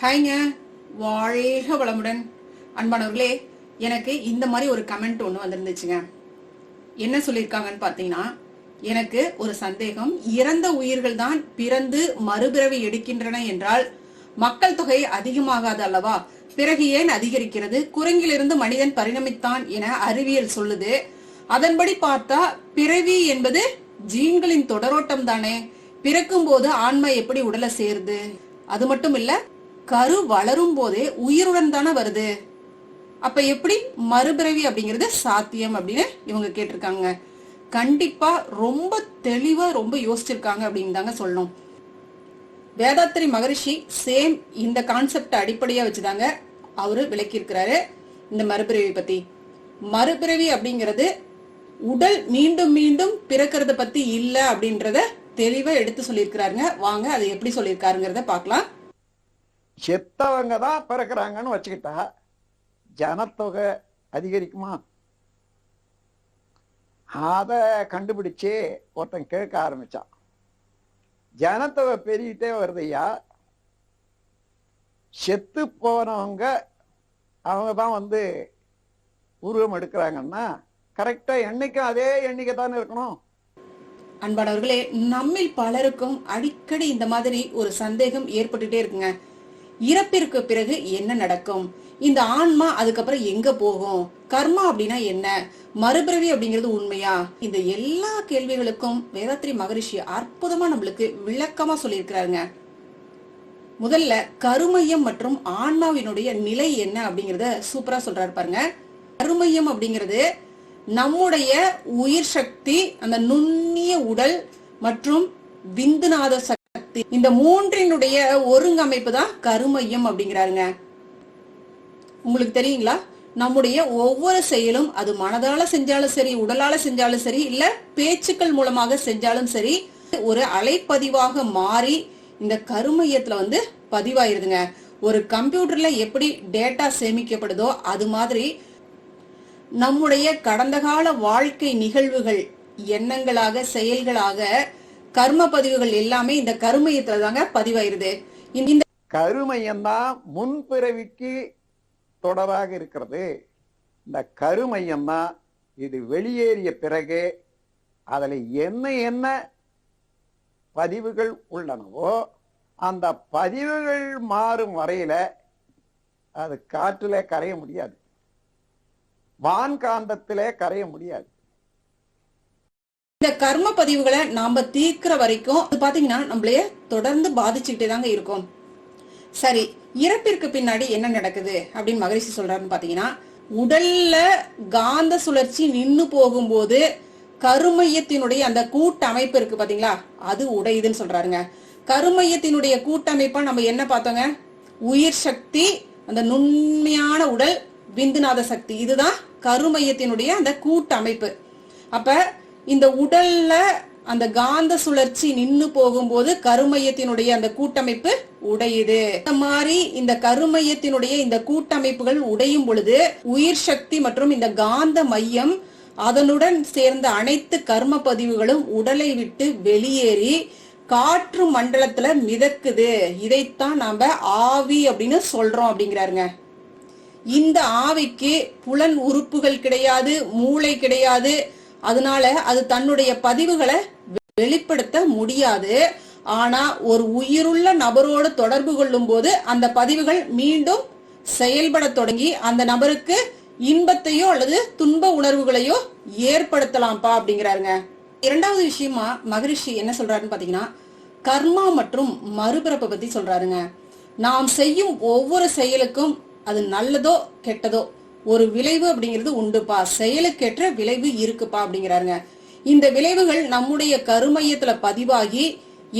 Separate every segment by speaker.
Speaker 1: ஹாய்ங்க, வாழ்க வளமுடன். அன்பானவர்களே, எனக்கு இந்த மாதிரி ஒரு கமெண்ட் ஒன்று வந்திருந்துச்சுங்க. என்ன சொல்லியிருக்காங்கன்னு பார்த்தீங்கன்னா, எனக்கு ஒரு சந்தேகம். இறந்த உயிர்கள் தான் பிறந்து மறுபிறவி எடுக்கின்றன என்றால் மக்கள் தொகை அதிகமாகாது அல்லவா? பிறகு ஏன் அதிகரிக்கிறது? குரங்கிலிருந்து மனிதன் பரிணமித்தான் என அறிவியல் சொல்லுது. அதன்படி பார்த்தா பிறவி என்பது ஜீன்களின் தொடரோட்டம் தானே. பிறக்கும் போது ஆன்மா எப்படி உடலை சேருது? அது மட்டும் இல்ல, கரு வளரும் போதே உயிருடன் தானே வருது. அப்ப எப்படி மறுபிறவி அப்படிங்கிறது சாத்தியம் அப்படின்னு இவங்க கேட்டிருக்காங்க. கண்டிப்பா ரொம்ப தெளிவா ரொம்ப யோசிச்சிருக்காங்க அப்படின்னு தாங்க சொல்லணும். வேதாத்திரி மகரிஷி சேம் இந்த கான்செப்ட் அடிப்படையா வச்சுதாங்க அவரு விளக்கி இருக்கிறாரு இந்த மறுபிறவி பத்தி. மறுபிறவி அப்படிங்கிறது உடல் மீண்டும் மீண்டும் பிறக்கிறத பத்தி இல்ல அப்படின்றத தெளிவா எடுத்து சொல்லியிருக்கிறாருங்க. வாங்க அதை எப்படி சொல்லியிருக்காருங்கிறத பார்க்கலாம்.
Speaker 2: செத்தவங்க தான் பிறக்கிறாங்கன்னு வச்சுக்கிட்டா ஜனத்தொகை அதிகரிக்குமா? அத கண்டுபிடிச்சு ஒருத்தன் கேட்க ஆரம்பிச்சான். ஜனத்தொகை பெருகிட்டே வருதையா, செத்து போனவங்க அவங்க தான் உருவம் எடுக்கிறாங்கன்னா கரெக்டா எண்ணிக்கும் அதே எண்ணிக்கை தானே இருக்கணும்.
Speaker 1: அன்பானவர்களே, நம்மில் பலருக்கும் அடிக்கடி இந்த மாதிரி ஒரு சந்தேகம் ஏற்பட்டுட்டே இருக்குங்க. இறப்பிற்கு பிறகு என்ன நடக்கும்? இந்த ஆன்மா அதுக்கப்புறம் எங்க போகும்? கர்மா அப்படின்னா என்ன? மறுபிறவி அப்படிங்கிறது உண்மையா? இந்த எல்லா கேள்விகளுக்கும் வேதாத்திரி மகரிஷி அற்புதமா நம்மளுக்கு விளக்கமா சொல்லியிருக்கிறாருங்க. முதல்ல கருமையம் மற்றும் ஆன்மாவினுடைய நிலை என்ன அப்படிங்கறத சூப்பரா சொல்றாரு பாருங்க. கருமையம் அப்படிங்கிறது நம்முடைய உயிர் சக்தி, அந்த நுண்ணிய உடல் மற்றும் விந்துநாத சக்தி, இந்த மூன்றினுடைய ஒருங்கமைப்பு தான் கருமையம் அப்படிங்கிறாருங்க. உங்களுக்கு தெரியுங்களா, நம்முடைய ஒவ்வொரு செயலும் அது மனதால செஞ்சாலும் சரி, உடலால செஞ்சாலும் சரி, இல்ல பேச்சுக்கள் மூலமாக செஞ்சாலும் சரி, ஒரு அலைப்பதிவாக மாறி இந்த கருமையத்துல பதிவாயிருதுங்க. ஒரு கம்ப்யூட்டர்ல எப்படி டேட்டா சேமிக்கப்படுதோ அது மாதிரி நம்முடைய கடந்த கால வாழ்க்கை நிகழ்வுகள் எண்ணங்களாக செயல்களாக கர்ம பதிவுகள் எல்லாமே இந்த கருமையத்துல தாங்க பதிவாயிருது. இந்த
Speaker 2: கருமையம் தான் முன்பிறவிக்கு தொடராக இருக்கிறது. இந்த கருமையம் தான் இது வெளியேறிய பிறகு அதுல என்ன என்ன பதிவுகள் உள்ளனவோ அந்த பதிவுகள் மாறும் வரையில அது காற்றிலே கரைய முடியாது, வான்காந்தத்திலே கரைய முடியாது.
Speaker 1: இந்த கர்ம பதிவுகளை நாம தீர்க்கிற வரைக்கும் பாத்தீங்கன்னா நம்மளைய தொடர்ந்து பாதிச்சுக்கிட்டே தாங்க இருக்கும். சரி, இறப்பிற்கு பின்னாடி என்ன நடக்குது அப்படின்னு மகரிஷி சொல்றாருன்னு பாத்தீங்கன்னா, உடல்ல காந்த சுழற்சி நின்னு போகும்போது கருமையத்தினுடைய அந்த கூட்டமைப்பு இருக்கு பாத்தீங்களா, அது உடையுதுன்னு சொல்றாருங்க. கருமையத்தினுடைய கூட்டமைப்பா நம்ம என்ன பார்த்தோங்க? உயிர் சக்தி, அந்த நுண்மையான உடல், விந்துநாத சக்தி, இதுதான் கருமையத்தினுடைய அந்த கூட்டமைப்பு. அப்ப இந்த உடல்ல அந்த காந்த சுழற்சி நின்னு போகும்போது கருமையத்தினுடைய அந்த கூட்டமைப்பு உடையுது. இந்த மாதிரி இந்த கருமையத்தினுடைய இந்த கூட்டமைப்புகள் உடையும் பொழுது உயிர் சக்தி மற்றும் இந்த காந்த மையம் அதனுடன் சேர்ந்த அனைத்து கர்ம பதிவுகளும் உடலை விட்டு வெளியேறி காற்று மண்டலத்துல மிதக்குது. இதைத்தான் நாம ஆவி அப்படின்னு சொல்றோம் அப்படிங்கிறாருங்க. இந்த ஆவிக்கு புலன் உறுப்புகள் கிடையாது, மூளை கிடையாது. அதனால அது தன்னுடைய பதிவுகளை வெளிப்படுத்த முடியாது. ஆனா ஒரு உயிருள்ள நபரோடு தொடர்பு கொள்ளும் போது அந்த பதிவுகள் மீண்டும் செயல்பட தொடங்கி அந்த நபருக்கு இன்பத்தையோ அல்லது துன்ப உணர்வுகளையோ ஏற்படுத்தலாம்ப்பா அப்படிங்கிறாருங்க. இரண்டாவது விஷயமா மகரிஷி என்ன சொல்றாருன்னு பாத்தீங்கன்னா, கர்மா மற்றும் மறுபிறப்பை பத்தி சொல்றாருங்க. நாம் செய்யும் ஒவ்வொரு செயலுக்கும் அது நல்லதோ கெட்டதோ ஒரு விளைவு அப்படிங்கிறது உண்டுப்பா, செயலுக்கேற்ற விளைவு இருக்குப்பா அப்படிங்கிறாருங்க. இந்த விளைவுகள் நம்முடைய கருமையத்துல பதிவாகி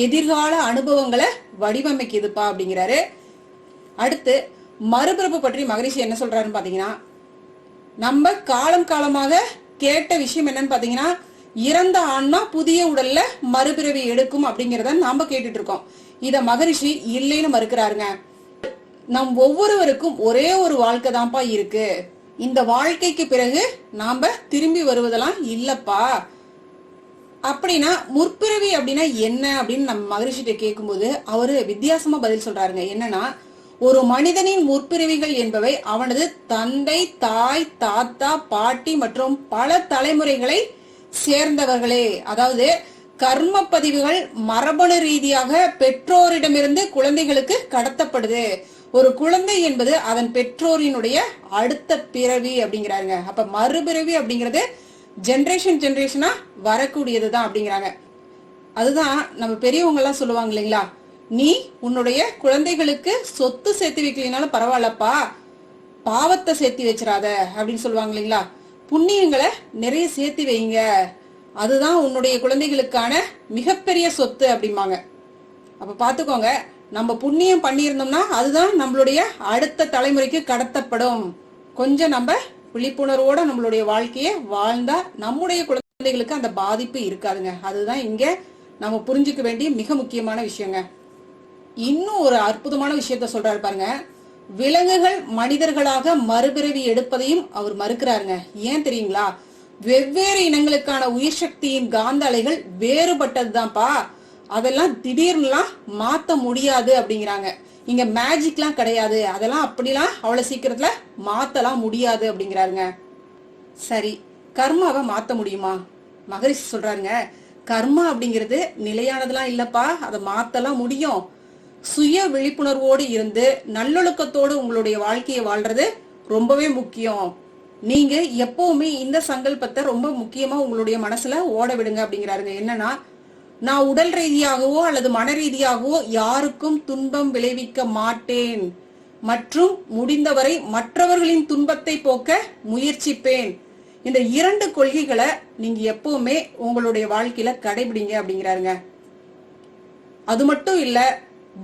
Speaker 1: எதிர்கால அனுபவங்களை வடிவமைக்குதுப்பா அப்படிங்கிறாரு. அடுத்து மறுபிறப்பு பற்றி மகரிஷி என்ன சொல்றாருன்னு பாத்தீங்கன்னா, நம்ம காலம் காலமாக கேட்ட விஷயம் என்னன்னு பாத்தீங்கன்னா, இறந்த ஆன்மா புதிய உடல்ல மறுபிறவி எடுக்கும் அப்படிங்கறத நாம கேட்டுட்டு இருக்கோம். இத மகரிஷி இல்லைன்னு மறுக்கிறாருங்க. நம் ஒவ்வொருவருக்கும் ஒரே ஒரு வாழ்க்கை தான்ப்பா இருக்கு. இந்த வாழ்க்கைக்கு பிறகு நாம திரும்பி வருவதெல்லாம் இல்லப்பா. அப்படின்னா முற்பிறவி அப்படின்னா என்ன அப்படின்னு நம்ம மகரிஷிட்ட கேட்கும்போது அவரு வித்தியாசமா பதில் சொல்றாருங்க. என்னன்னா, ஒரு மனிதனின் முற்பிறவிகள் என்பவை அவனது தந்தை, தாய், தாத்தா, பாட்டி மற்றும் பல தலைமுறைகளை சேர்ந்தவர்களே. அதாவது கர்ம பதிவுகள் மரபணு ரீதியாக பெற்றோரிடமிருந்து குழந்தைகளுக்கு கடத்தப்படுது. ஒரு குழந்தை என்பது அதன் பெற்றோரினுடைய அடுத்த பிறவி அப்படிங்கிறாங்க. அப்ப மறுபிறவி அப்படிங்கிறது ஜெனரேஷனா வரக்கூடியதுதான் அப்படிங்கிறாங்க. அதுதான் நம்ம பெரியவங்க எல்லாம் சொல்லுவாங்க இல்லைங்களா, நீ உன்னுடைய குழந்தைகளுக்கு சொத்து சேர்த்து வைக்கலனாலும் பரவாயில்லப்பா, பாவத்தை சேர்த்து வச்சிடாத அப்படின்னு சொல்லுவாங்க இல்லைங்களா. புண்ணியங்களை நிறைய சேர்த்து வைங்க, அதுதான் உன்னுடைய குழந்தைகளுக்கான மிகப்பெரிய சொத்து அப்படிம்பாங்க. அப்ப பாத்துக்கோங்க, நம்ம புண்ணியம் பண்ணியிருந்தோம்னா அதுதான் நம்மளுடைய அடுத்த தலைமுறைக்கு கடத்தப்படும். கொஞ்சம் நம்ம விழிப்புணர்வோட நம்மளுடைய வாழ்க்கையை வாழ்ந்தா நம்முடைய குழந்தைகளுக்கு அந்த பாதிப்பு இருக்காதுங்க. அதுதான் இங்க நம்ம புரிஞ்சுக்க வேண்டிய மிக முக்கியமான விஷயங்க. இன்னும் ஒரு அற்புதமான விஷயத்த சொல்றாரு பாருங்க. விலங்குகள் மனிதர்களாக மறுபிறவி எடுப்பதையும் அவர் மறுக்கிறாருங்க. ஏன் தெரியுங்களா? வெவ்வேறு இனங்களுக்கான உயிர் சக்தியின் காந்த அலைகள் வேறுபட்டதுதான்ப்பா, அதெல்லாம் திடீர்னுலாம் மாத்த முடியாது அப்படிங்கிறாங்க. இங்க மேஜிக்லாம் கிடையாது, அதெல்லாம் அப்படிலாம் அவ்வளவு சீக்கிரத்துல மாத்தலாம் முடியாது அப்படிங்கிறாருங்க. சரி, கர்மாவை மாத்த முடியுமா? மகரிஷி சொல்றாருங்க, கர்மா அப்படிங்கிறது நிலையானதெல்லாம் இல்லப்பா, அதை மாத்தலாம் முடியும். சுய விழிப்புணர்வோடு இருந்து நல்லொழுக்கத்தோடு உங்களுடைய வாழ்க்கையை வாழ்றது ரொம்பவே முக்கியம். நீங்க எப்பவுமே இந்த சங்கல்பத்தை ரொம்ப முக்கியமா உங்களுடைய மனசுல ஓட விடுங்க அப்படிங்கிறாருங்க. என்னன்னா, நான் உடல் ரீதியாகவோ அல்லது மன ரீதியாகவோ யாருக்கும் துன்பம் விளைவிக்க மாட்டேன் மற்றும் முடிந்தவரை மற்றவர்களின் துன்பத்தை போக்க முயற்சிப்பேன். இந்த 2 கொள்கைகளை நீங்க எப்பவுமே உங்களுடைய வாழ்க்கையில கடைபிடிங்க அப்படிங்கிறாருங்க. அது மட்டும் இல்ல,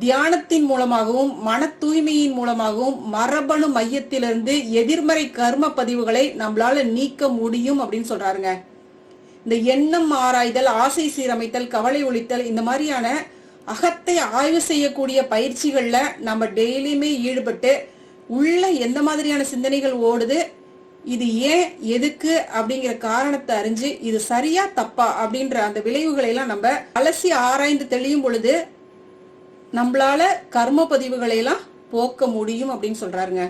Speaker 1: தியானத்தின் மூலமாகவும் மன தூய்மையின் மூலமாகவும் மரபணு மையத்திலிருந்து எதிர்மறை கர்ம பதிவுகளை நம்மளால நீக்க முடியும் அப்படின்னு சொல்றாருங்க. இந்த எண்ணம் ஆராய்தல், ஆசை சீரமைத்தல், கவலை ஒழித்தல், இந்த மாதிரியான அகத்தை ஆய்வு செய்யக்கூடிய பயிற்சிகள்ல நம்ம டெய்லியுமே ஈடுபட்டு உள்ள எந்த மாதிரியான சிந்தனைகள் ஓடுது, இது ஏன் எதுக்கு அப்படிங்கிற காரணத்தை அறிஞ்சு இது சரியா தப்பா அப்படின்ற அந்த விளைவுகளை எல்லாம் நம்ம அலசி ஆராய்ந்து தெளியும் பொழுது நம்மளால கர்ம பதிவுகளை எல்லாம் போக்க முடியும் அப்படின்னு சொல்றாருங்க.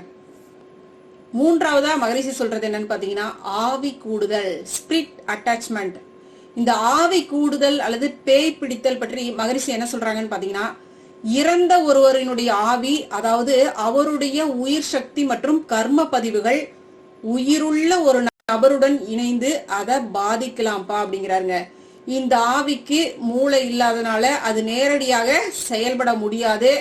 Speaker 1: மூன்றாவதா மகரிஷி சொல்றது என்னன்னு பாத்தீங்கன்னா, ஆவி கூடுதல், ஸ்பிரிட் அட்டாச்மெண்ட். இந்த ஆவி கூடுதல் அல்லது பேய் பிடித்தல் பற்றி மகரிஷி என்ன சொல்றாங்கன்னு பாத்தீங்கன்னா, இறந்த ஒருவரினுடைய ஆவி, அதாவது அவருடைய உயிர் சக்தி மற்றும் கர்ம பதிவுகள் உயிருள்ள ஒரு நபருடன் இணைந்து அதை பாதிக்கலாம்ப்பா அப்படிங்கிறாருங்க. இந்த ஆவிக்கு மூளை இல்லாதனால அது நேரடியாக செயல்பட முடியாது.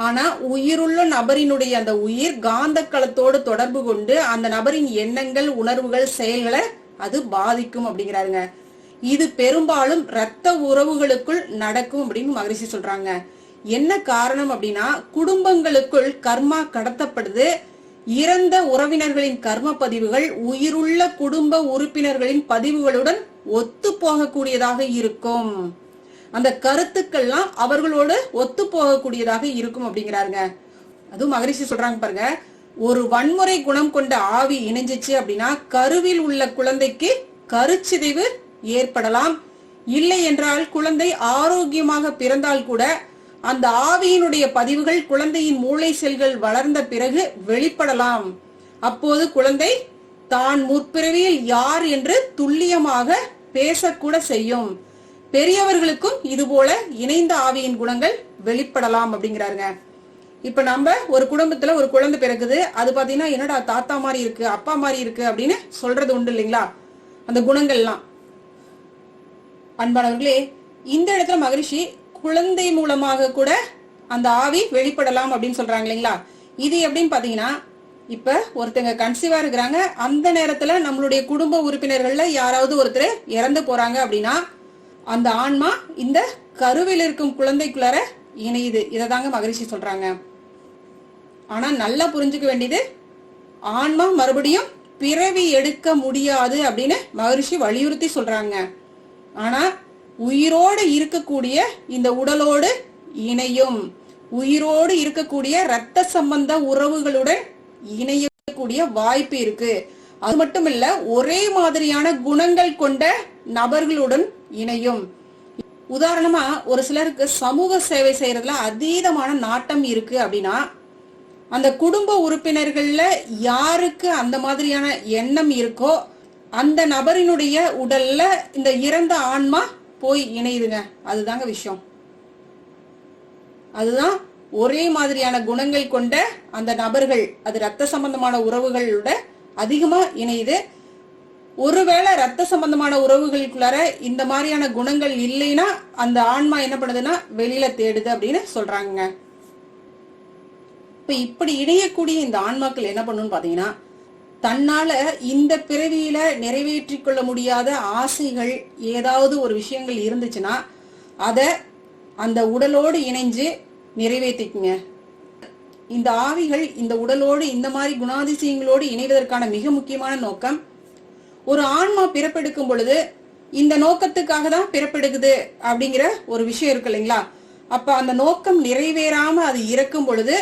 Speaker 1: ஆனா உயிருள்ள நபரினுடைய அந்த உயிர் காந்த களத்தோடு தொடர்பு கொண்டு அந்த நபரின் எண்ணங்கள், உணர்வுகள், செயல்களை அது பாதிக்கும் அப்படிங்கிறாருங்க. இது பெரும்பாலும் இரத்த உறவுகளுக்குள் நடக்கும் அப்படின்னு மகரிஷி சொல்றாங்க. என்ன காரணம் அப்படின்னா, குடும்பங்களுக்குள் கர்மா கடத்தப்படுது. இறந்த உறவினர்களின் கர்ம பதிவுகள் உயிருள்ள குடும்ப உறுப்பினர்களின் பதிவுகளுடன் ஒத்து போகக்கூடியதாக இருக்கும். அந்த கருத்துக்கள்லாம் அவர்களோடு ஒத்து போகக்கூடியதாக இருக்கும் அப்படிங்கிறாருங்க. அதுவும் மகரிஷி சொல்றாங்க பாருங்க, ஒரு வன்முறை குணம் கொண்ட ஆவி இணைஞ்சிச்சு அப்படின்னா கருவில் உள்ள குழந்தைக்கு கருச்சிதைவு ஏற்படலாம். இல்லை என்றால் குழந்தை ஆரோக்கியமாக பிறந்தால் கூட அந்த ஆவியினுடைய பதிவுகள் குழந்தையின் மூளை செல்கள் வளர்ந்த பிறகு வெளிப்படலாம். அப்போது குழந்தை தான் முற்பிறவியில் யார் என்று துல்லியமாக பேசக்கூட செய்யும். பெரியவர்களுக்கும் இது போல இணைந்த ஆவியின் குணங்கள் வெளிப்படலாம் அப்படிங்கிறாருங்க. இப்ப நம்ம ஒரு குடும்பத்துல ஒரு குழந்தை பிறகுது, அது பாத்தீங்கன்னா என்னடா தாத்தா மாதிரி இருக்கு, அப்பா மாதிரி இருக்கு அப்படின்னு சொல்றது உண்டு இல்லைங்களா, அந்த குணங்கள்லாம். அன்பானவர்களே, இந்த இடத்துல மகரிஷி குழந்தை மூலமாக கூட அந்த ஆவி வெளிப்படலாம் அப்படின்னு சொல்றாங்க இல்லைங்களா. இது எப்படின்னு பாத்தீங்கன்னா, இப்ப ஒருத்தங்க கன்சீவா இருக்கிறாங்க, அந்த நேரத்துல நம்மளுடைய குடும்ப உறுப்பினர்கள்ல யாராவது ஒருத்தர் இறந்து போறாங்க அப்படின்னா அந்த ஆன்மா இந்த கருவில் இருக்கும் குழந்தைக்குள்ளார இணையுது. இததாங்க மகரிஷி சொல்றாங்க. ஆனா நல்லா புரிஞ்சுக்க வேண்டியது, ஆன்மா மறுபடியும் பிறவி எடுக்க முடியாது அப்படின்னு மகரிஷி வலியுறுத்தி சொல்றாங்க. ஆனா உயிரோடு இருக்கக்கூடிய இந்த உடலோடு இணையும், உயிரோடு இருக்கக்கூடிய இரத்த சம்பந்த உறவுகளுடன் இணையக்கூடிய வாய்ப்பு இருக்கு. அது மட்டும் இல்ல, ஒரே மாதிரியான குணங்கள் கொண்ட நபர்களுடன் இணையும். உதாரணமா ஒரு சிலருக்கு சமூக சேவை செய்யறதுல அதீதமான நாட்டம் இருக்கு அப்படின்னா அந்த குடும்ப உறுப்பினர்கள்ல யாருக்கு அந்த மாதிரியான எண்ணம் இருக்கோ அந்த நபரினுடைய உடல்ல இந்த இறந்த ஆன்மா போய் இணையுதுங்க. அதுதாங்க விஷயம். அதுதான் ஒரே மாதிரியான குணங்கள் கொண்ட அந்த நபர்கள், அது ரத்த சம்பந்தமான உறவுகளோட அதிகமா இணையுது. ஒருவேளை ரத்த சம்பந்தமான உறவுகளுக்குள்ளார இந்த மாதிரியான குணங்கள் இல்லைன்னா அந்த ஆன்மா என்ன பண்ணுதுன்னா வெளியில தேடுது அப்படின்னு சொல்றாங்க. இப்ப இப்படி இணையக்கூடிய இந்த ஆன்மாக்கள் என்ன பண்ணுன்னு பாத்தீங்கன்னா, தன்னால இந்த பிறவியில நிறைவேற்றிக் கொள்ள முடியாத ஆசைகள் ஏதாவது ஒரு விஷயங்கள் இருந்துச்சுன்னா அத அந்த உடலோடு இணைஞ்சு நிறைவேற்றிக்குங்க. இந்த ஆவிகள் இந்த உடலோடு இந்த மாதிரி குணாதிசயங்களோடு இணைவதற்கான மிக முக்கியமான நோக்கம், ஒரு ஆன்மா பிறப்பெடுக்கும் பொழுது இந்த நோக்கத்துக்காக தான் பிறப்பெடுக்குது அப்படிங்கிற ஒரு விஷயம் இருக்கு இல்லைங்களா? அப்ப அந்த நோக்கம் நிறைவேறாம அது இறக்கும் பொழுது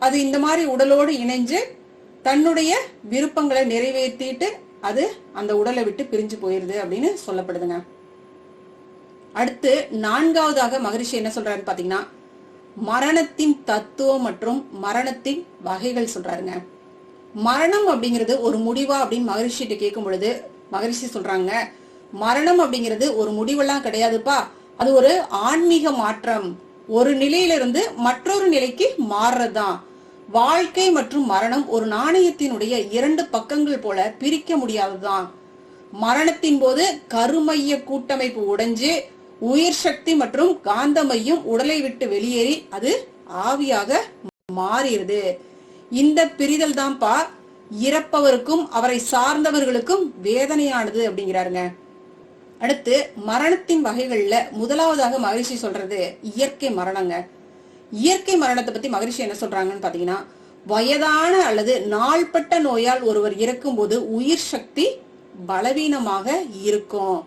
Speaker 1: அது இந்த மாதிரி உடலோடு இணைஞ்சு தன்னுடைய விருப்பங்களை நிறைவேற்றிட்டு அது அந்த உடலை விட்டு பிரிஞ்சு போயிருது அப்படின்னு சொல்லப்படுதுங்க. அடுத்து 4வதாக மகரிஷி என்ன சொல்றாருன்னு பாத்தீங்கன்னா, மரணத்தின் தத்துவம் மற்றும் மரணத்தின் வகைகள் சொல்றாருங்க. மரணம் அப்படிங்கிறது ஒரு முடிவா அப்படின்னு மகரிஷிட்ட கேட்கும் பொழுது மகரிஷி சொல்றாங்க, மரணம் அப்படிங்கிறது ஒரு முடிவெல்லாம் கிடையாதுப்பா, அது ஒரு ஆன்மீக மாற்றம், ஒரு நிலையிலிருந்து மற்றொரு நிலைக்கு மாறுறதுதான். வாழ்க்கை மற்றும் மரணம் ஒரு நாணயத்தினுடைய 2 பக்கங்கள் போல பிரிக்க முடியாததுதான். மரணத்தின் போது கருமைய கூட்டமைப்பு உடைஞ்சு உயிர் சக்தி மற்றும் காந்தமையும் உடலை விட்டு வெளியேறி அது ஆவியாக மாறிடுது. இந்த பிரிதல் தான்ப்பா இறப்பவருக்கும் அவரை சார்ந்தவர்களுக்கும் வேதனையானது அப்படிங்கிறாருங்க. அடுத்து மரணத்தின் வகைகள்ல முதலாவதாக மகரிஷி சொல்றது இயற்கை மரணங்க. இயற்கை மரணத்தை பத்தி மகரிஷி என்ன சொல்றாங்கன்னு பாத்தீங்கன்னா, வயதான அல்லது நாள்பட்ட நோயால் ஒருவர் இறக்கும் போது உயிர் சக்தி பலவீனமாக இருக்கும்.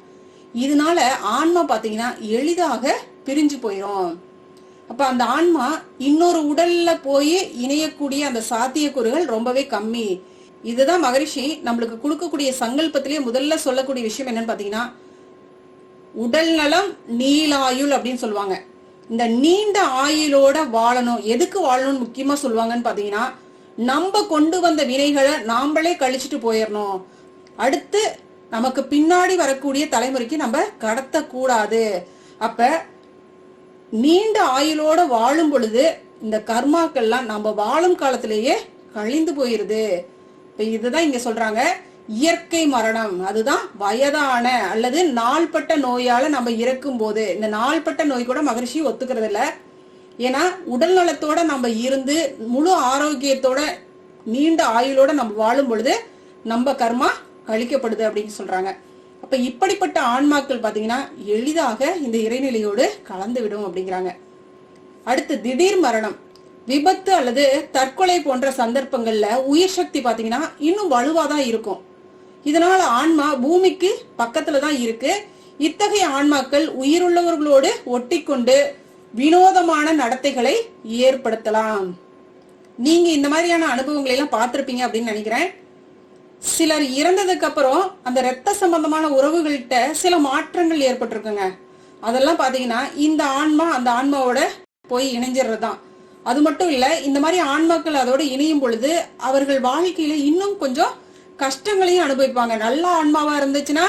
Speaker 1: இதனால ஆன்மா பாத்தீங்கன்னா எளிதாக பிரிஞ்சு போயிரும். அப்ப அந்த ஆன்மா இன்னொரு உடல்ல போய் இணையக்கூடிய அந்த சாத்தியக்கூறுகள் ரொம்பவே கம்மி. இதுதான் மகரிஷி நம்மளுக்கு கொடுக்கக்கூடிய சங்கல்பத்திலேயே முதல்ல சொல்லக்கூடிய விஷயம் என்னன்னு பாத்தீங்கன்னா, உடல் நலம் நீலாயுள் அப்படின்னு சொல்லுவாங்க. இந்த நீண்ட ஆயுளோட வாழணும். எதுக்கு வாழணும்னு முக்கியமா சொல்லுவாங்கன்னு பாத்தீங்கன்னா, நம்ம கொண்டு வந்த வினைகளை நாமளே கழிச்சுட்டு போயிடணும். அடுத்து நமக்கு பின்னாடி வரக்கூடிய தலைமுறைக்கு நம்ம கடத்த கூடாது. அப்ப நீண்ட ஆயுளோட வாழும் பொழுது இந்த கர்மாக்கள்லாம் நம்ம வாழும் காலத்திலேயே கழிந்து போயிருது. இப்ப இதுதான் இங்க சொல்றாங்க இயற்கை மரணம். அதுதான் வயதான அல்லது நாள்பட்ட நோயால நம்ம இறக்கும் போது. இந்த நாள்பட்ட நோய் கூட மகரிஷி ஒத்துக்கிறது இல்ல. ஏன்னா உடல் நலத்தோட நம்ம இருந்து முழு ஆரோக்கியத்தோட நீண்ட ஆயுளோட நம்ம வாழும் பொழுது நம்ம கர்மா கழிக்கப்படுது அப்படின்னு சொல்றாங்க. அப்ப இப்படிப்பட்ட ஆன்மாக்கள் பாத்தீங்கன்னா எளிதாக இந்த இறைநிலையோடு கலந்து விடும் அப்படிங்கிறாங்க. அடுத்து திடீர் மரணம், விபத்து அல்லது தற்கொலை போன்ற சந்தர்ப்பங்கள்ல உயிர் சக்தி பாத்தீங்கன்னா இன்னும் வலுவாதான் இருக்கும். இதனால ஆன்மா பூமிக்கு பக்கத்துலதான் இருக்கு. இத்தகைய ஆன்மாக்கள் உயிருள்ளவர்களோடு ஒட்டி கொண்டு வினோதமான நடத்தைகளை ஏற்படுத்தலாம். நீங்க இந்த மாதிரியான அனுபவங்களை எல்லாம் பார்த்திருப்பீங்க அப்படின்னு நினைக்கிறேன். சிலர் இறந்ததுக்கு அப்புறம் அந்த ரத்த சம்பந்தமான உறவுகள்கிட்ட சில மாற்றங்கள் ஏற்பட்டிருக்குங்க. அதெல்லாம் பாத்தீங்கன்னா இந்த ஆன்மா அந்த ஆன்மாவோட போய் இணைஞ்சிடுறதுதான். அது மட்டும் இல்ல, இந்த மாதிரி ஆன்மாக்கள் அதோட இணையும் பொழுது அவர்கள் வாழ்க்கையில இன்னும் கொஞ்சம் கஷ்டங்களையும் அனுபவிப்பாங்க. நல்ல ஆன்மாவா இருந்துச்சுன்னா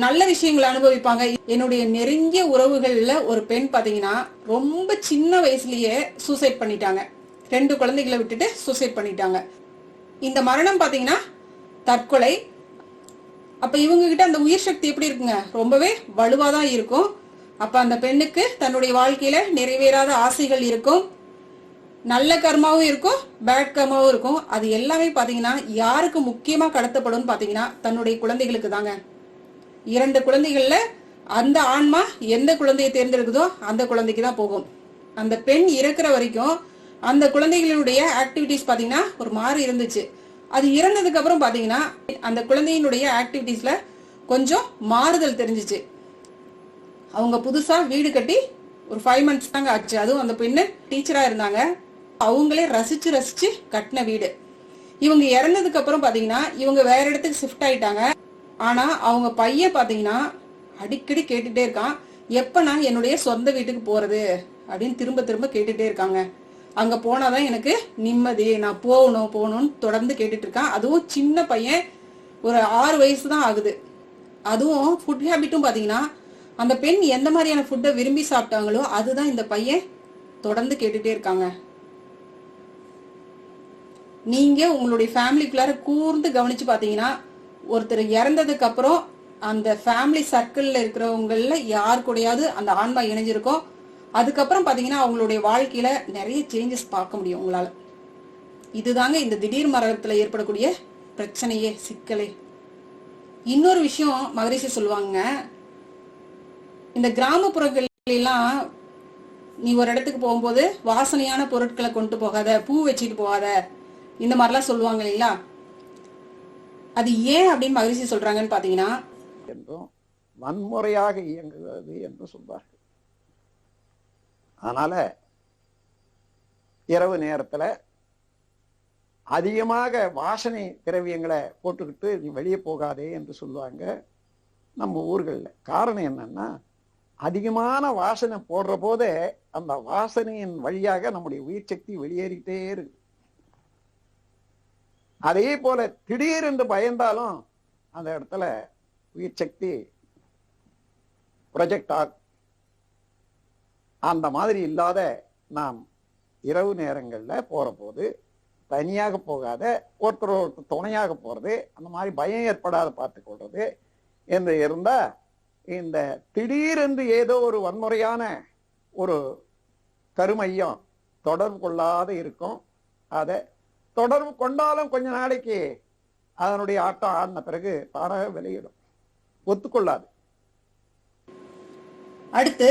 Speaker 1: நல்ல விஷயங்களை அனுபவிப்பாங்க. என்னுடைய நெருங்கிய உறவுகள்ல ஒரு பெண் பாத்தீங்கன்னா ரொம்ப சின்ன வயசுலயே சூசைட் பண்ணிட்டாங்க. 2 குழந்தைகளை விட்டுட்டு சூசைட் பண்ணிட்டாங்க. இந்த மரணம் பாத்தீங்கன்னா தற்கொலை. அப்ப இவங்க கிட்ட அந்த உயிர் சக்தி எப்படி இருக்குங்க, ரொம்பவே வலுவாதான் இருக்கும். அப்ப அந்த பெண்ணுக்கு தன்னுடைய வாழ்க்கையில நிறைவேறாத ஆசைகள் இருக்கும், நல்ல கர்மாவும் இருக்கும், பேட் கர்மாவும் இருக்கும். அது எல்லாமே பாத்தீங்கன்னா யாருக்கு முக்கியமா கடத்தப்படும் பாத்தீங்கன்னா தன்னுடைய குழந்தைகளுக்கு தாங்க. 2 குழந்தைகள்ல அந்த ஆன்மா எந்த குழந்தையை தேர்ந்தெடுக்குதோ அந்த குழந்தைக்கு தான் போகும். அந்த பெண் இறக்குற வரைக்கும் அந்த குழந்தைகளுடைய ஆக்டிவிட்டிஸ் பாத்தீங்கன்னா ஒரு மாதிரி இருந்துச்சு. அது இறந்ததுக்கு அப்புறம் பாத்தீங்கன்னா அந்த குழந்தையினுடைய ஆக்டிவிட்டிஸ்ல கொஞ்சம் மாறுதல் தெரிஞ்சிச்சு. அவங்க புதுசா வீடு கட்டி ஒரு 5 months தாங்க ஆச்சு. அதுவும் அந்த பெண்ணு டீச்சரா இருந்தாங்க. அவங்களே ரசிச்சு ரசிச்சு கட்டின வீடு. இவங்க இறந்ததுக்கு அப்புறம் பாத்தீங்கன்னா இவங்க வேற இடத்துக்கு ஷிஃப்ட் ஆயிட்டாங்க. ஆனா அவங்க பையன் பாத்தீங்கன்னா அடிக்கடி கேட்டுட்டே இருக்கான், எப்ப நான் என்னுடைய சொந்த வீட்டுக்கு போறது அப்படின்னு திரும்ப திரும்ப கேட்டுட்டே இருக்காங்க. அங்க போனாதான் எனக்கு நிம்மதி, நான் போகணும்னு தொடர்ந்து கேட்டுட்டு இருக்கான். அதுவும் சின்ன பையன், ஒரு 6 வயசு தான் ஆகுது. அதுவும் ஃபுட் ஹேபிட்டும் பாத்தீங்கன்னா அந்த பெண் எந்த மாதிரியான ஃபுட்டை விரும்பி சாப்பிட்டாங்களோ அதுதான் இந்த பையன் தொடர்ந்து கேட்டுட்டே இருக்காங்க. நீங்க உங்களுடைய ஃபேமிலிக்குள்ளார கூர்ந்து கவனிச்சு பாத்தீங்கன்னா, ஒருத்தர் இறந்ததுக்கு அப்புறம் அந்த ஃபேமிலி சர்க்கிள்ல இருக்கிறவங்கள யார் கூடயாவது அந்த ஆன்மா இணைஞ்சிருக்கும். அதுக்கப்புறம் பாத்தீங்கன்னா அவங்களுடைய வாழ்க்கையில நிறைய சேஞ்சஸ் பார்க்க முடியும் உங்களால. இதுதாங்க இந்த திடீர் மரணத்துல ஏற்படக்கூடிய பிரச்சனையே, சிக்கலே. இன்னொரு விஷயம் மகரிஷி சொல்லுவாங்க, இந்த கிராமப்புறங்கள்லாம் நீ ஒரு இடத்துக்கு போகும்போது வாசனையான பொருட்களை கொண்டு போகாத, பூ வச்சுட்டு போகாத, இந்த மாதிரிலாம் சொல்லுவாங்க இல்லைங்களா? அது ஏன் அப்படின்னு மகரிஷி சொல்றாங்கன்னு பாத்தீங்கன்னா,
Speaker 2: என்றும் வன்முறையாக இயங்குகிறது என்று சொல்வார்கள். அதனால இரவு நேரத்துல அதிகமாக வாசனை திரவியங்களை போட்டுக்கிட்டு நீ வெளியே போகாதே என்று சொல்லுவாங்க நம்ம ஊர்களில். காரணம் என்னன்னா, அதிகமான வாசனை போடுற போதே அந்த வாசனையின் வழியாக நம்முடைய உயிர் சக்தி வெளியேறிட்டே இருக்கு. அதே போல திடீரென்று பயந்தாலும் அந்த இடத்துல உயிர் சக்தி ப்ரொஜெக்ட் ஆகும். அந்த மாதிரி இல்லாத நாம் இரவு நேரங்கள்ல போற போது தனியாக போகாத, ஒருத்தர் துணையாக போறது, அந்த மாதிரி பயம் ஏற்படாத பார்த்து கொள்றது என்று இருந்தா இந்த திடீரென்று ஏதோ ஒரு வன்முறையான ஒரு கருமையம் தொடர்பு கொள்ளாத இருக்கும். அதை தொடர்பு கொண்டாலும் கொஞ்ச நாளைக்கு அதனுடைய ஆட்டம் ஆடின பிறகு தானாக வெளியிடும், ஒத்துக்கொள்ளாது.
Speaker 1: அடுத்து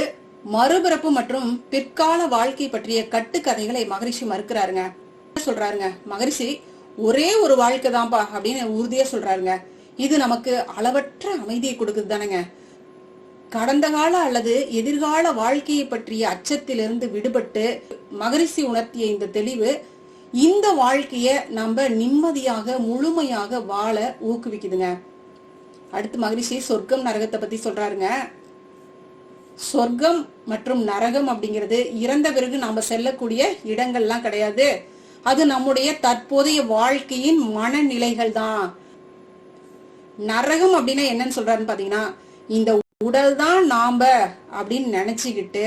Speaker 1: மறுபிறப்பு மற்றும் பிற்கால வாழ்க்கை பற்றிய கட்டுக்கதைகளை மகரிஷி மறுக்கிறாருங்க. சொல்றாருங்க மகரிஷி, ஒரே ஒரு வாழ்க்கை தான்ப்பா அப்படின்னு உறுதியா சொல்றாருங்க. இது நமக்கு அளவற்ற அமைதியை கொடுக்குது தானேங்க. கடந்த கால அல்லது எதிர்கால வாழ்க்கையை பற்றிய அச்சத்திலிருந்து விடுபட்டு மகரிஷி உணர்த்திய இந்த தெளிவு இந்த வாழ்க்கைய நம்ம நிம்மதியாக முழுமையாக வாழ ஊக்குவிக்குதுங்க. அடுத்து மகரிஷி சொர்க்கம் நரகத்தை பத்தி சொல்றாருங்க. சொர்க்கம் மற்றும் நரகம் அப்படிங்கிறது இறந்த பிறகு நாம செல்லக்கூடிய இடங்கள்லாம் கிடையாது. அது நம்முடைய தற்போதைய வாழ்க்கையின் மனநிலைகள் தான். நரகம் அப்படின்னா என்னன்னு சொல்றாருன்னு பாத்தீங்கன்னா, இந்த உடல் தான் நாம அப்படின்னு நினைச்சுக்கிட்டு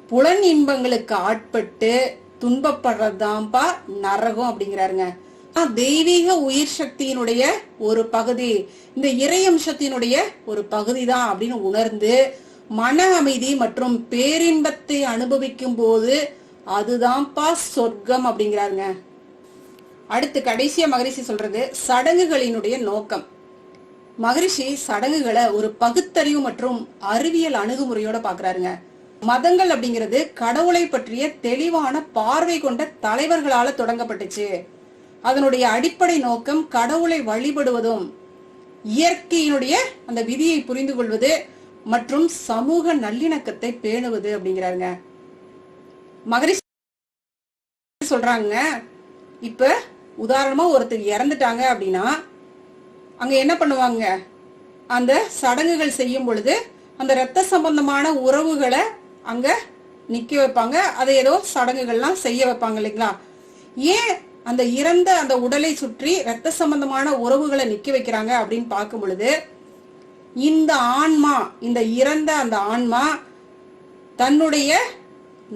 Speaker 1: புலன் இன்பங்களுக்கு ஆட்பட்டு துன்பப்படுறதுதான்ப்பா நரகம் அப்படிங்கிறாருங்க. தெய்வீக உயிர் சக்தியினுடைய ஒரு பகுதி, இந்த இறையம்சத்தினுடைய ஒரு பகுதி தான் அப்படின்னு உணர்ந்து மன அமைதி மற்றும் பேரின்பத்தை அனுபவிக்கும் போது அதுதான்ப்பா சொர்க்கம் அப்படிங்கிறாருங்க. அடுத்து கடைசியா மகரிஷி சொல்றது சடங்குகளினுடைய நோக்கம். மகரிஷி சடங்குகளை ஒரு பகுத்தறிவு மற்றும் அறிவியல் அணுகுமுறையோட பாக்குறாருங்க. மதங்கள் அப்படிங்கிறது கடவுளை பற்றிய தெளிவான பார்வை கொண்ட தலைவர்களால தொடங்கப்பட்டுச்சு. அதனுடைய அடிப்படை நோக்கம் கடவுளை வழிபடுவதும் இயற்கையினுடைய அந்த விதியை புரிந்து கொள்வது மற்றும் சமூக நல்லிணக்கத்தை பேணுவது அப்படிங்கிறாருங்க. மகரிஷி சொல்றாங்க, இப்ப உதாரணமா ஒருத்தர் இறந்துட்டாங்க அப்படின்னா அங்க என்ன பண்ணுவாங்க, அந்த சடங்குகள் செய்யும் பொழுது அந்த இரத்த சம்பந்தமான உறவுகளை அங்க நிக்க வைப்பாங்க. அதை ஏதோ சடங்குகள்லாம் செய்ய வைப்பாங்க இல்லைங்களா? ஏன் அந்த இறந்த அந்த உடலை சுற்றி இரத்த சம்பந்தமான உறவுகளை நிக்க வைக்கிறாங்க அப்படின்னு பார்க்கும் பொழுது, இந்த ஆன்மா, இந்த இறந்த அந்த ஆன்மா தன்னுடைய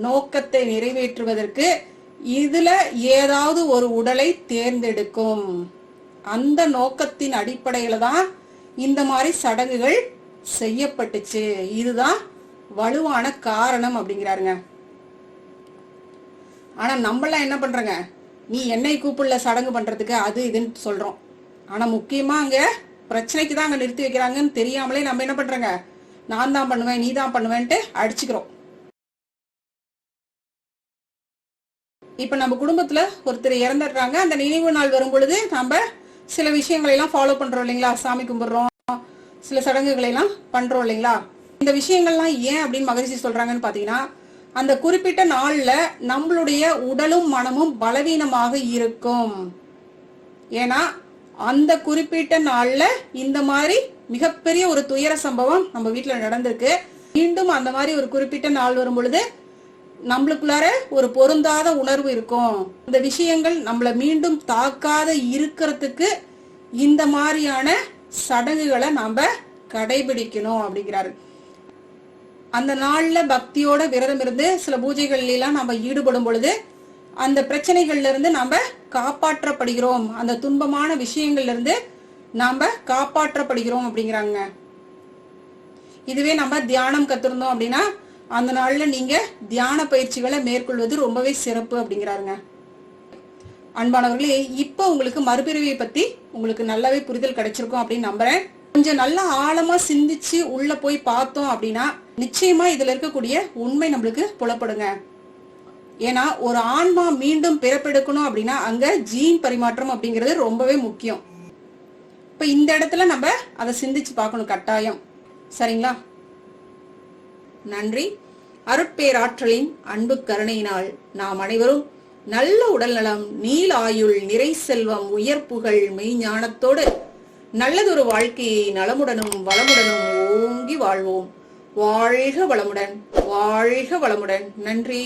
Speaker 1: நோக்கத்தை நிறைவேற்றுவதற்கு இதுல ஏதாவது ஒரு உடலை தேர்ந்தெடுக்கும். அந்த நோக்கத்தின் அடிப்படையில தான் இந்த மாதிரி சடங்குகள் செய்யப்பட்டுச்சு. இதுதான் வலுவான காரணம் அப்படிங்கிறாருங்க. ஆனா நம்மளாம் என்ன பண்றோங்க, நீ என்னை கூப்பிடல சடங்கு பண்றதுக்கு அது இதுன்னு சொல்றோம். ஆனா முக்கியமா அங்க பிரச்சனைக்கு தான் அங்க நிறுத்தி வைக்கிறாங்கன்னு தெரியாமலே நம்ம என்ன பண்றோங்க, நான் தான் பண்ணுவேன் நீ தான் பண்ணுவேன்ட்டு அடிச்சுக்கிறோம். இப்ப நம்ம குடும்பத்துல ஒருத்தர் இறந்துடுறாங்க, அந்த நினைவு நாள் வரும் பொழுது நம்ம சில விஷயங்களை எல்லாம் ஃபாலோ பண்றோம் இல்லைங்களா? சாமி கும்பிடுறோம், சில சடங்குகளை எல்லாம் பண்றோம் இல்லைங்களா? இந்த விஷயங்கள்லாம் ஏன் அப்படின்னு மகரிஷி சொல்றாங்கன்னு பாத்தீங்கன்னா, அந்த குறிப்பிட்ட நாள்ல நம்மளுடைய உடலும் மனமும் பலவீனமாக இருக்கும். ஏன்னா அந்த குறிப்பிட்ட நாள்ல இந்த மாதிரி மிகப்பெரிய ஒரு துயர சம்பவம் நம்ம வீட்டுல நடந்திருக்கு. மீண்டும் அந்த மாதிரி ஒரு குறிப்பிட்ட நாள் வரும் பொழுது நம்மளுக்குள்ளார ஒரு பொருந்தாத உணர்வு இருக்கும். இந்த விஷயங்கள் நம்மளை மீண்டும் தாக்காத இருக்கிறதுக்கு இந்த மாதிரியான சடங்குகளை நாம கடைபிடிக்கணும் அப்படிங்கிறாரு. அந்த நாள்ல பக்தியோட விரதம் இருந்து சில பூஜைகள்ல எல்லாம் நம்ம ஈடுபடும் பொழுது அந்த பிரச்சனைகள்ல இருந்து நாம காப்பாற்றப்படுகிறோம், அந்த துன்பமான விஷயங்கள்ல இருந்து நாம காப்பாற்றப்படுகிறோம் அப்படிங்கிறாங்க. இதுவே நம்ம தியானம் கத்திருந்தோம் அப்படின்னா அந்த நாள்ல நீங்க தியான பயிற்சிகளை மேற்கொள்வது ரொம்பவே சிறப்பு அப்படிங்கிறாருங்க. அன்பானவர்களே, இப்ப உங்களுக்கு மறுபிறவியை பத்தி உங்களுக்கு நல்லாவே புரிதல் கிடைச்சிருக்கும் அப்படின்னு நம்புறேன். கொஞ்சம் நல்லா ஆழமா சிந்திச்சு உள்ள போய் பார்த்தோம் அப்படின்னா நிச்சயமா இதுல இருக்கக்கூடிய உண்மை நம்மளுக்கு புலப்படுங்க. ஏன்னா ஒரு ஆன்மா மீண்டும் பிறப்பெடுக்கணும் அப்படின்னா அங்க ஜீன் பரிமாற்றம் அப்படிங்கிறது ரொம்பவே முக்கியம். இப்ப இந்த இடத்துல நம்ம அதை சிந்திச்சு பார்க்கணும் கட்டாயம். சரிங்களா? நன்றி. அருட்பேராற்றலின் அன்பு கருணையினால் நாம் அனைவரும் நல்ல உடல்நலம், நீல ஆயுள், நிறை செல்வம், உயர் புகழ், மெய்ஞானத்தோடு நல்லதொரு வாழ்க்கையை நலமுடனும் வளமுடனும் ஓங்கி வாழ்வோம். வாழ்க வளமுடன், வாழ்க வளமுடன். நன்றி.